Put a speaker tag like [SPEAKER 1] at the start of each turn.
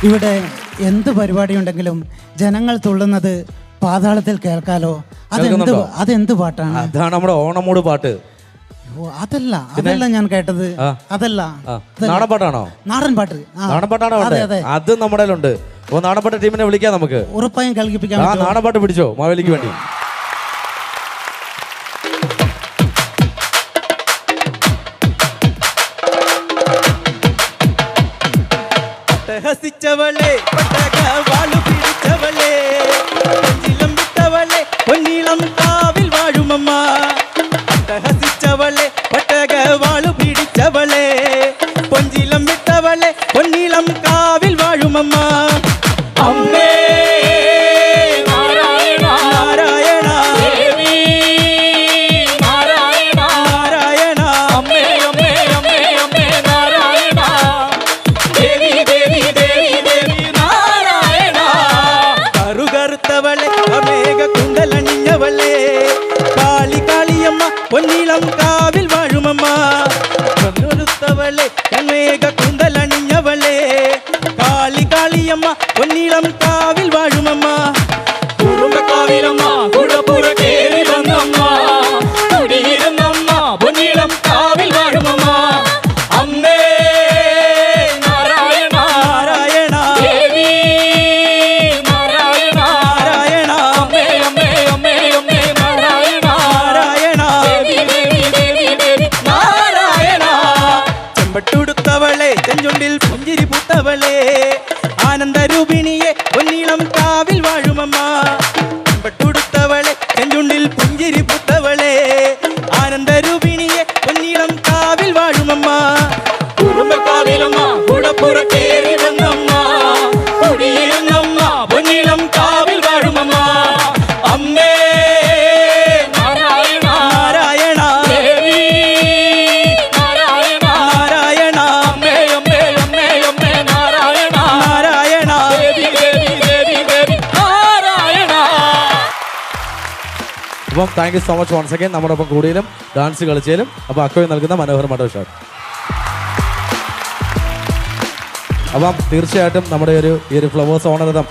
[SPEAKER 1] ഇവിടെ എന്ത് പരിപാടി ഉണ്ടെങ്കിലും ജനങ്ങൾ തുള്ളുന്നത് പാതാളത്തിൽ കേൾക്കാലോ. അതെന്ത് പാട്ടാണ്?
[SPEAKER 2] അതാണ് നമ്മുടെ ഓണമൂട് പാട്ട്.
[SPEAKER 1] അതല്ല ഞാൻ കേട്ടത്. അതല്ല,
[SPEAKER 2] നാടൻ പാട്ടാണോ?
[SPEAKER 1] നാടൻ പാട്ട്.
[SPEAKER 2] നാടൻ പാട്ടാണോ? അത് നമ്മുടെ ഉണ്ട്. അപ്പൊ നാടൻ പാട്ട് ടീമിനെ വിളിക്കാം നമുക്ക്.
[SPEAKER 1] ഉറപ്പായും കളിപ്പിക്കാം.
[SPEAKER 2] നാടൻ പാട്ട് പിടിച്ചോ മാവേലിക്ക് വേണ്ടി.
[SPEAKER 3] ഹസിച്ചവളെ വാളു പിടിച്ചവളെ നെഞ്ചിലം വിട്ടവളെ പൊന്നീളം കാവിൽ വാഴുമമ്മ. ഹസിച്ചവളെ പട്ടക വാളു പിടിച്ചവളെ പൊഞ്ചിലം വിട്ടവളെ പൊന്നീളം കാവിൽ വാഴുമമ്മ. അമ്മേ നാരായണ നാരായണ ദേവി നാരായണ നാരായണ അമ്മേ അമ്മേ അമ്മേ അമ്മേ നാരായണ ദേവി ദേവി ദേവി ദേവി നാരായണ. കറുകറുത്തവളെ അമേഘ കുണ്ടലണിഞ്ഞവളെ കാളി കാളിയമ്മ പൊന്നീളം കാവിൽ വാഴുമമ്മ. കറുത്തവളെ അമേഘ കുണ്ടലണിഞ്ഞവളെ കാളി കാളിയമ്മ പൊന്നീളം കാവിൽ വാഴുമമ്മ. കുറുമ്പക്കാവിലമ്മ കുഴപ്പുറ കേറി വന്നമ്മ കുടിയിരുന്നമ്മ പൊന്നീളം കാവിൽ വാഴുമമ്മ. അമ്മേ നാരായണ നാരായണ ദേവി നാരായണ നാരായണ അമ്മേ അമ്മേ അമ്മേ അമ്മേ നാരായണ നാരായണ ദേവി ദേവി ദേവി ദേവി നാരായണ. ചെമ്പട്ടുടുത്തവളെ ചെഞ്ചുണ്ടിൽ പുഞ്ചിരി പൂത്തവളെ ആനന്ദരൂപിണിയെ പൊന്നീളം കാവിൽ വാഴുമമ്മ. ചെമ്പട്ടുടുത്തവളെ ചെഞ്ചുണ്ടിൽ പുഞ്ചിരി പൂത്തവളെ ആനന്ദരൂപിണിയെ പൊന്നീളം കാവിൽ വാഴുമമ്മ. കുറുമ്പക്കാവിലമ്മ കുടപ്പുറ കേറി വന്നമ്മ കുടിയിരുന്നമ്മ പൊന്നീളം കാവിൽ വാഴുമമ്മ. അമ്മേ നാരായണ നാരായണ ദേവി നാരായണ നാരായണ അമ്മേ അമ്മേ അമ്മേ അമ്മേ നാരായണ നാരായണ ദേവി ദേവി ദേവി ദേവി നാരായണ.
[SPEAKER 2] അപ്പം thank you so much once again നമ്മുടെ ഒപ്പം കൂടിയാലും ഡാൻസ് കളിച്ചാലും. അപ്പൊ അക്കോയി നൽകുന്ന മനോഹരമായ ഷോട്ട്. അപ്പം തീർച്ചയായിട്ടും നമ്മുടെ ഈ ഒരു ഫ്ലവേഴ്സ് ഓണറതം